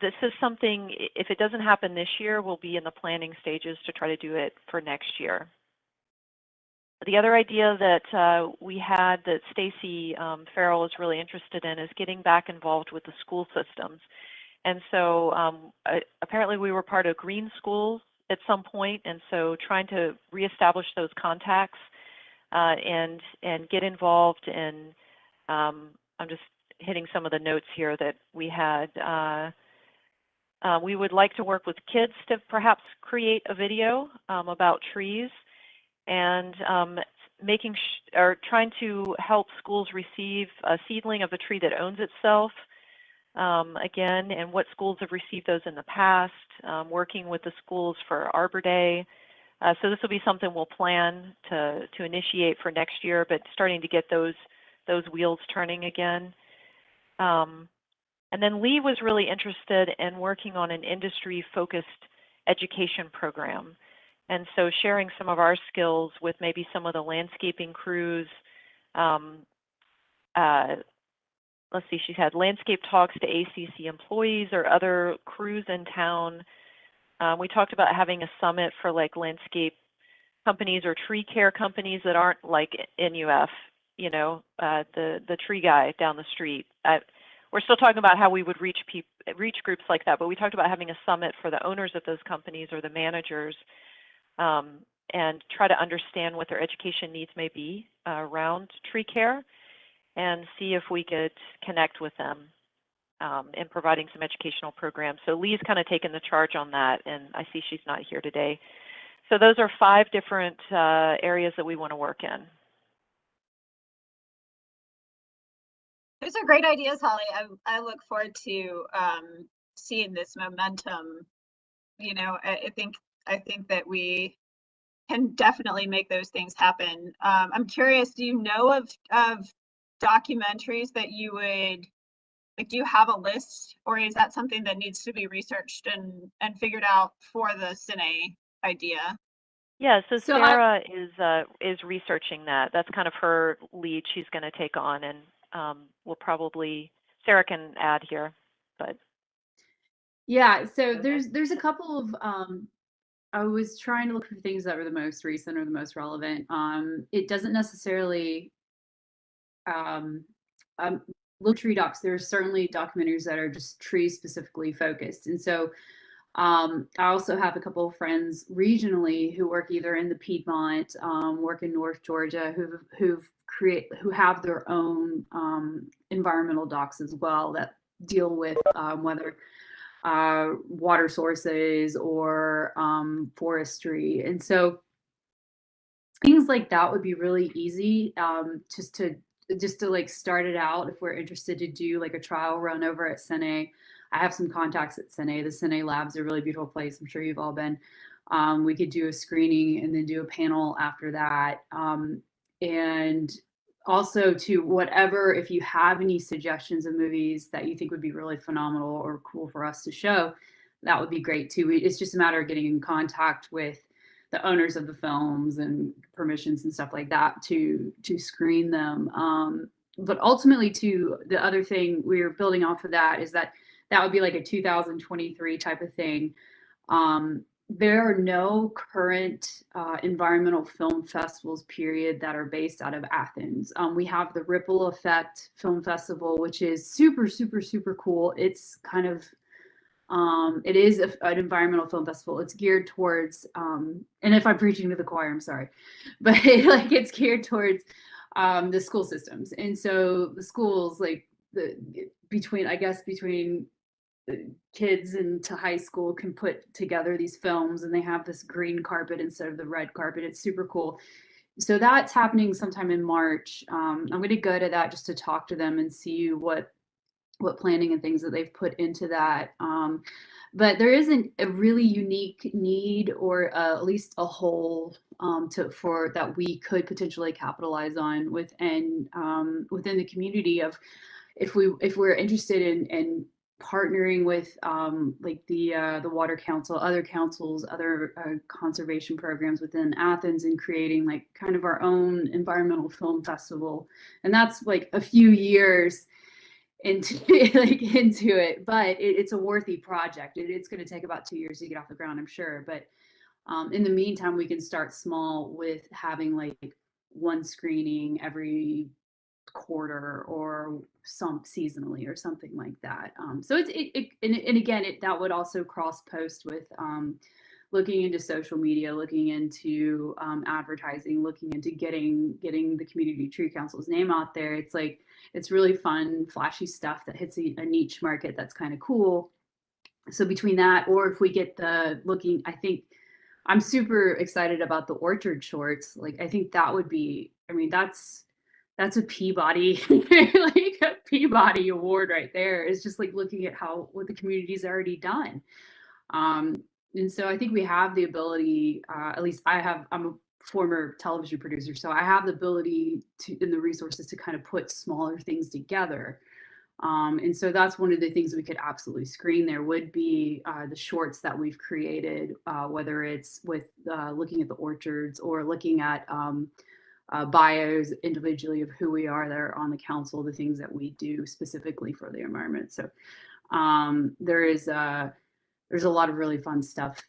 this is something, if it doesn't happen this year, we'll be in the planning stages to try to do it for next year. The other idea that we had that Stacy Farrell is really interested in is getting back involved with the school systems. And so apparently we were part of Green Schools at some point, and so trying to reestablish those contacts and get involved in, I'm just hitting some of the notes here that we had. We would like to work with kids to perhaps create a video about trees, and trying to help schools receive a seedling of a tree that owns itself, again, and what schools have received those in the past, working with the schools for Arbor Day. So this will be something we'll plan to initiate for next year, but starting to get those wheels turning again. And then Lee was really interested in working on an industry-focused education program. And so sharing some of our skills with maybe some of the landscaping crews. Let's see, she had landscape talks to ACC employees or other crews in town. We talked about having a summit for like landscape companies or tree care companies that aren't like NUF, the tree guy down the street. We're still talking about how we would reach groups like that, but we talked about having a summit for the owners of those companies or the managers, and try to understand what their education needs may be around tree care, and see if we could connect with them in providing some educational programs. So Lee's kind of taken the charge on that, and I see she's not here today. So those are 5 different areas that we want to work in. Those are great ideas, Holly. I look forward to seeing this momentum. You know, I think that we can definitely make those things happen. I'm curious, do you know of documentaries that you would like? Do you have a list, or is that something that needs to be researched and figured out for the Cine idea? Yeah, so So Sarah is researching that. That's kind of her lead she's going to take on, and we'll probably, Sarah can add here, but yeah, so go ahead. there's a couple of I was trying to look for things that were the most recent or the most relevant. It doesn't necessarily um, look tree docs. There are certainly documentaries that are just tree specifically focused, and so I also have a couple of friends regionally who work either in the Piedmont, work in North Georgia, who have their own environmental docs as well that deal with whether water sources or forestry, and so things like that would be really easy, just to like start it out if we're interested to do like a trial run over at Cine. I have some contacts at Cine. The Cine Lab's a really beautiful place. I'm sure you've all been. We could do a screening and then do a panel after that. And also to whatever, if you have any suggestions of movies that you think would be really phenomenal or cool for us to show, that would be great too. It's just a matter of getting in contact with the owners of the films and permissions and stuff like that to screen them. But ultimately, to the other thing we're building off of that is that would be like a 2023 type of thing. There are no current environmental film festivals, period, that are based out of Athens. We have the Ripple Effect Film Festival, which is super, super, super cool. It's kind of it is an environmental film festival. It's geared towards, and if I'm preaching to the choir, I'm sorry, but like it's geared towards the school systems. And so the schools, like between kids into high school, can put together these films, and they have this green carpet instead of the red carpet. It's super cool. So that's happening sometime in March. I'm going to go to that just to talk to them and see what planning and things that they've put into that. But there isn't a really unique need or at least a hole for that we could potentially capitalize on within the community of if we're interested in partnering with like the Water Council, other councils, other conservation programs within Athens, and creating like kind of our own environmental film festival. And that's like a few years into it, but it's a worthy project. It's going to take about 2 years to get off the ground, I'm sure. But in the meantime, we can start small with having like one screening every quarter or some seasonally or something like that. So and again, that would also cross post with looking into social media, looking into advertising, looking into getting the Community Tree Council's name out there. It's like, it's really fun, flashy stuff that hits a niche market that's kind of cool. So between that, or if we get I think I'm super excited about the orchard shorts. Like, I think that would be, I mean, that's a Peabody, like a Peabody award right there. It's just like looking at what the community's already done. And so I think we have the ability, at least I'm a former television producer, so I have the ability and the resources to kind of put smaller things together. And so that's one of the things we could absolutely screen there would be the shorts that we've created, whether it's with looking at the orchards or looking at bios individually of who we are there on the council, the things that we do specifically for the environment. So there's a lot of really fun stuff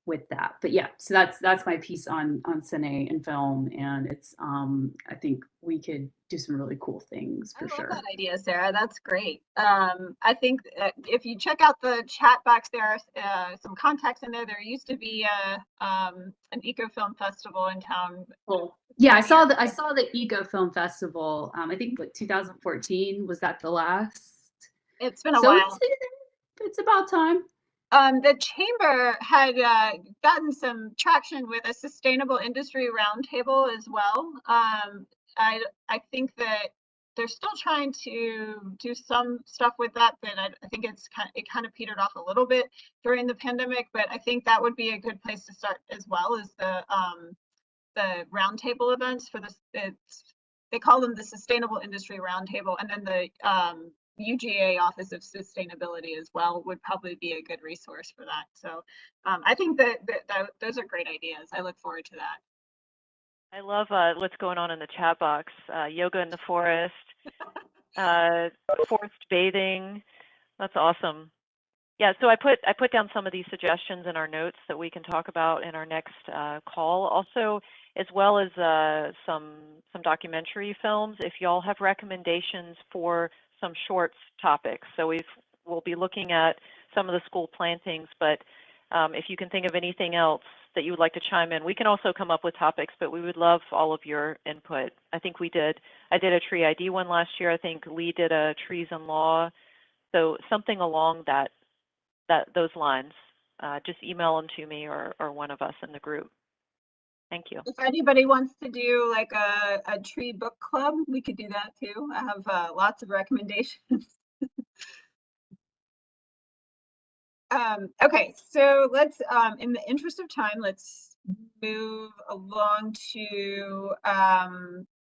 with that. But yeah, so that's my piece on Cine and film, and it's I think we could do some really cool things for sure. I love that idea, Sarah. That's great. I think if you check out the chat box, there are some contacts in there. There used to be an eco film festival in town. Cool. Yeah, I saw the Eco Film Festival. I think like 2014, was that the last? It's been a while. It's about time. The chamber had gotten some traction with a sustainable industry roundtable as well. I think that they're still trying to do some stuff with that, but I think it kind of petered off a little bit during the pandemic. But I think that would be a good place to start as well as the roundtable events for this. They call them the Sustainable Industry Roundtable, and then the UGA Office of Sustainability as well would probably be a good resource for that. So I think that those are great ideas. I look forward to that. I love what's going on in the chat box. Yoga in the forest, forest bathing. That's awesome. Yeah, so I put down some of these suggestions in our notes that we can talk about in our next call. Also, as well as some documentary films. If y'all have recommendations for some shorts topics, so we'll be looking at some of the school plantings. But if you can think of anything else that you would like to chime in, we can also come up with topics. But we would love all of your input. I think I did a tree ID one last year. I think Lee did a trees and law. So something along those lines. Just email them to me or one of us in the group. Thank you. If anybody wants to do like a tree book club, we could do that too. I have lots of recommendations. Okay, so let's, in the interest of time, let's move along to,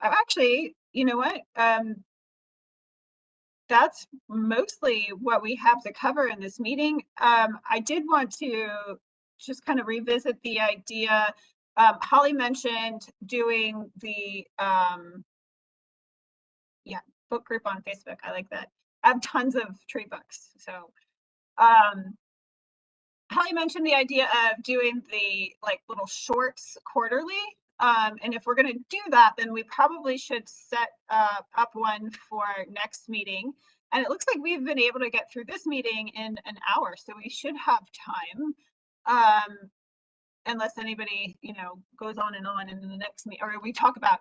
actually, you know what? That's mostly what we have to cover in this meeting. I did want to just kind of revisit the idea. Holly mentioned doing the book group on Facebook. I like that. I have tons of tree books. So Holly mentioned the idea of doing the little shorts quarterly. And if we're going to do that, then we probably should set up one for next meeting. And it looks like we've been able to get through this meeting in an hour, so we should have time. Unless anybody, goes on and in the next meeting, or we talk about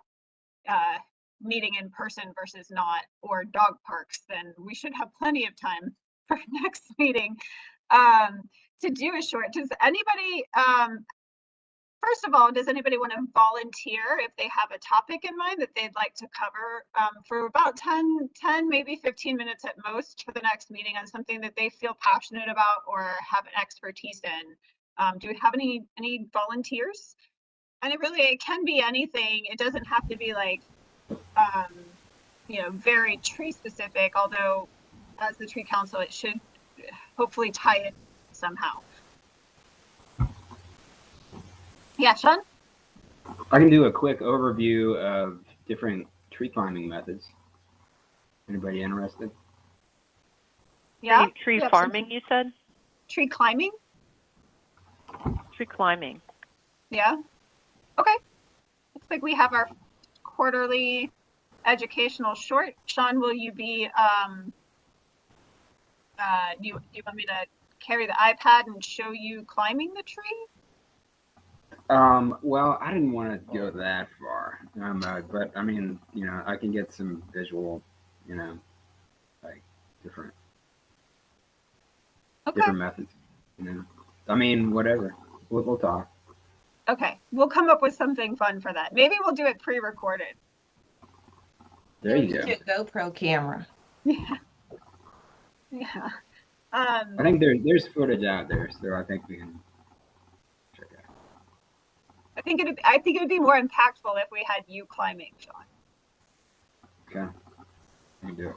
meeting in person versus not, or dog parks, then we should have plenty of time for next meeting to do a short. Does anybody, first of all, does anybody want to volunteer if they have a topic in mind that they'd like to cover for about 10, maybe 15 minutes at most for the next meeting on something that they feel passionate about or have expertise in? Do we have any volunteers? And it can be anything. It doesn't have to be like, very tree specific, although as the tree council, it should hopefully tie it somehow. Yeah, Sean? I can do a quick overview of different tree climbing methods. Anybody interested? Yeah. Tree farming, you said? Tree climbing? Tree climbing. Yeah. Okay. Looks like we have our quarterly educational short. Sean, will you be, do you want me to carry the iPad and show you climbing the tree? Well, I didn't want to go that far, but I mean, I can get some visual, different methods, I mean, whatever, we'll talk. Okay, we'll come up with something fun for that. Maybe we'll do it pre-recorded. There you go. A GoPro camera. Yeah. Yeah. I think there's footage out there, so I think we can check it out. I think it would be more impactful if we had you climbing, Sean. Okay. I can do it.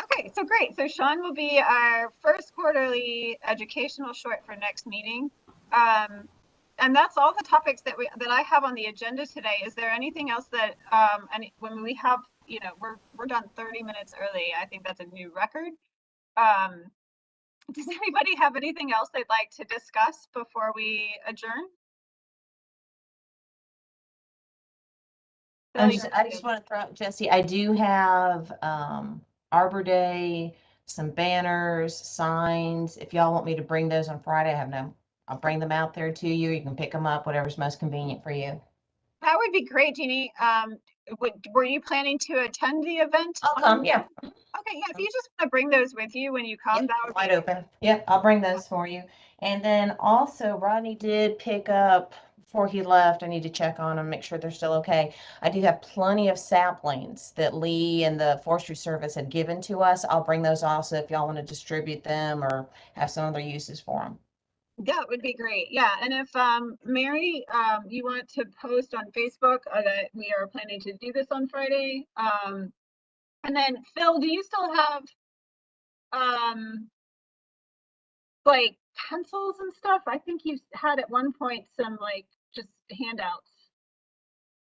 Okay, so great. So Sean will be our first quarterly educational short for next meeting. And that's all the topics that I have on the agenda today. Is there anything else that when we have, we're done 30 minutes early. I think that's a new record. Does anybody have anything else they'd like to discuss before we adjourn? I just want to throw out, Jesse, I do have Arbor Day, some banners, signs. If y'all want me to bring those on Friday, I'll bring them out there to you. You can pick them up, whatever's most convenient for you. That would be great, Jeannie. were you planning to attend the event? I'll come, yeah. Okay, yeah, if you just want to bring those with you when you come, Yep, that would wide be open. Yep, I'll bring those for you. And then also Rodney did pick up, before he left, I need to check on them, make sure they're still okay. I do have plenty of saplings that Lee and the Forestry Service had given to us. I'll bring those also if y'all want to distribute them or have some other uses for them. that would be great. Yeah, and if Mary, you want to post on Facebook that we are planning to do this on Friday. And then Phil, do you still have like pencils and stuff? I think you had at one point some like just handouts.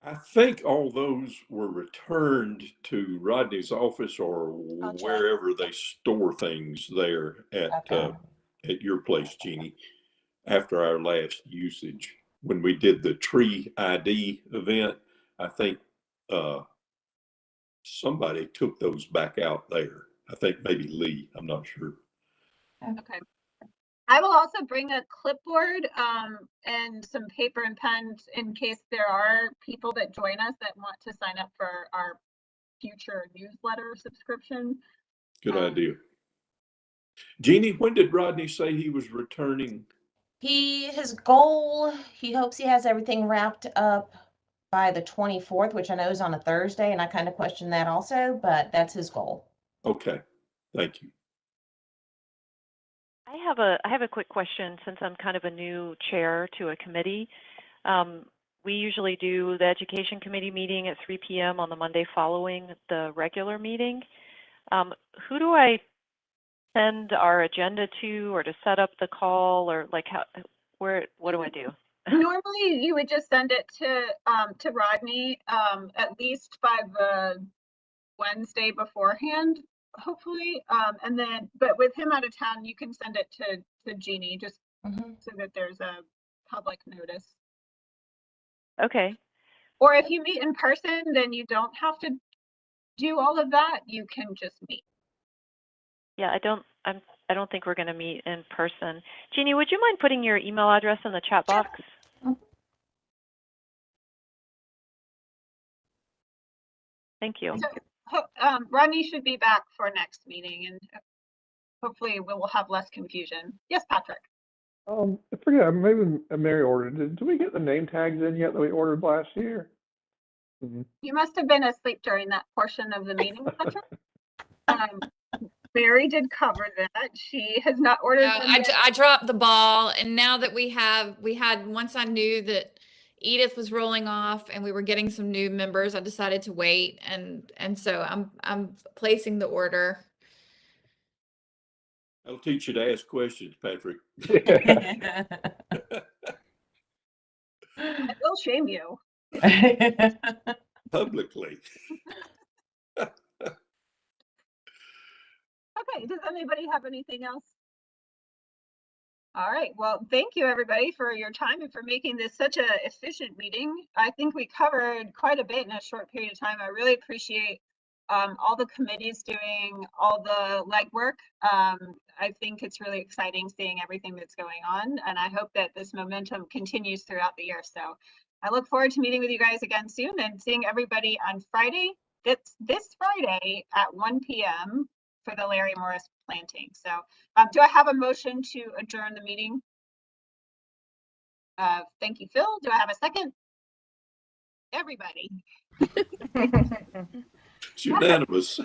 I think all those were returned to Rodney's office or I'll check. wherever they store things there Okay. at your place, Jeannie, after our last usage. When we did the tree ID event, I think somebody took those back out there. I think maybe Lee, I'm not sure. Okay. I will also bring a clipboard and some paper and pens in case there are people that join us that want to sign up for our future newsletter subscription. Good idea. Jeannie, when did Rodney say he was returning? His goal, he hopes he has everything wrapped up by the 24th, which I know is on a Thursday, and I kind of question that also, but that's his goal. Okay, thank you. I have a quick question since I'm kind of a new chair to a committee. We usually do the education committee meeting at 3 p.m. on the Monday following the regular meeting. Who do I send our agenda to, or to set up the call, or like what do I do? Normally you would just send it to Rodney at least by the Wednesday beforehand, hopefully. And then, but with him out of town, you can send it to Jeannie just so that there's a public notice. Okay. Or if you meet in person, then you don't have to do all of that. You can just meet. Yeah, I don't think we're going to meet in person. Jeannie, would you mind putting your email address in the chat box? Thank you. So, Rodney should be back for next meeting, and hopefully we will have less confusion. Yes, Patrick. I forget, maybe Mary ordered it. Did we get the name tags in yet that we ordered last year? You must have been asleep during that portion of the meeting, Patrick. Mary did cover that. She has not ordered No, them yet. I dropped the ball, and now that we had once I knew that Edith was rolling off and we were getting some new members, I decided to wait, and so I'm placing the order. I'll teach you to ask questions, Patrick. I will shame you. Publicly. Okay, does anybody have anything else? All right, well, thank you everybody for your time and for making this such an efficient meeting. I think we covered quite a bit in a short period of time. I really appreciate all the committees doing all the legwork. I think it's really exciting seeing everything that's going on, and I hope that this momentum continues throughout the year. So I look forward to meeting with you guys again soon and seeing everybody on Friday. This Friday at 1 p.m. for the Larry Morris planting. So do I have a motion to adjourn the meeting? Thank you, Phil. Do I have a second? Everybody. It's unanimous.